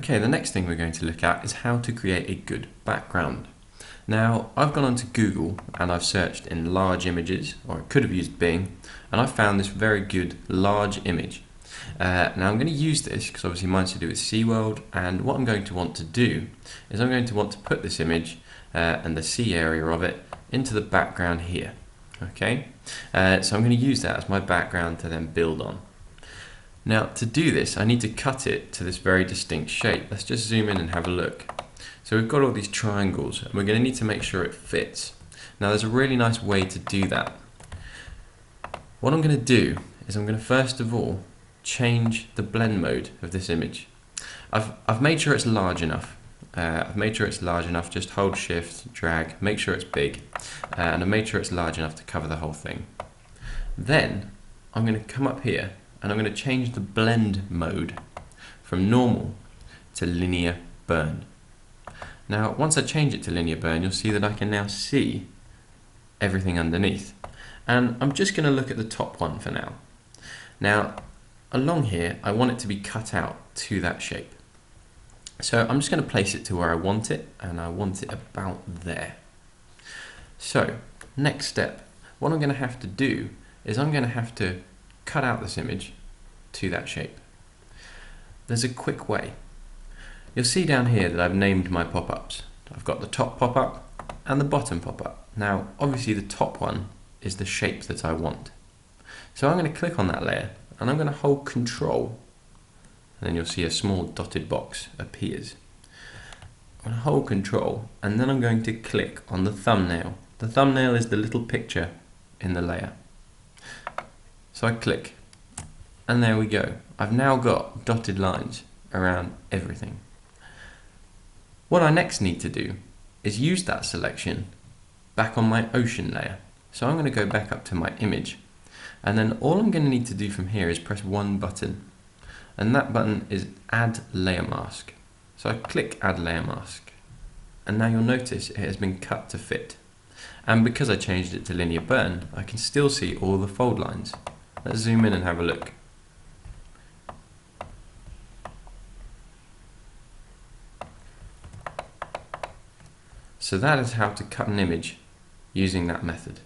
Okay, the next thing we're going to look at is how to create a good background. Now, I've gone onto Google and I've searched in large images, or I could have used Bing, and I found this very good large image. Now I'm going to use this because obviously mine's to do with SeaWorld, and what I'm going to want to do is I'm going to want to put this image and the sea area of it into the background here. Okay, so I'm going to use that as my background to then build on. Now to do this I need to cut it to this very distinct shape. Let's just zoom in and have a look. So we've got all these triangles and we're going to need to make sure it fits. Now there's a really nice way to do that. What I'm going to do is I'm going to first of all change the blend mode of this image. I've made sure it's large enough. Just hold shift, drag, make sure it's big, and I've made sure it's large enough to cover the whole thing. Then I'm going to come up here and I'm going to change the blend mode from normal to linear burn. Now once I change it to linear burn, you'll see that I can now see everything underneath, and I'm just going to look at the top one for now. Now along here I want it to be cut out to that shape, so I'm just going to place it to where I want it, and I want it about there. So next step, what I'm going to have to do is I'm going to have to cut out this image to that shape. There's a quick way. You'll see down here that I've named my pop-ups. I've got the top pop-up and the bottom pop-up. Now obviously the top one is the shape that I want. So I'm going to click on that layer and I'm going to hold Control, and then you'll see a small dotted box appears. I'm going to hold Control and then I'm going to click on the thumbnail. The thumbnail is the little picture in the layer. So I click, and there we go. I've now got dotted lines around everything. What I next need to do is use that selection back on my ocean layer. So I'm going to go back up to my image, and then all I'm going to need to do from here is press one button, and that button is Add Layer Mask. So I click Add Layer Mask, and now you'll notice it has been cut to fit. And because I changed it to linear burn, I can still see all the fold lines. Let's zoom in and have a look. So that is how to cut an image using that method.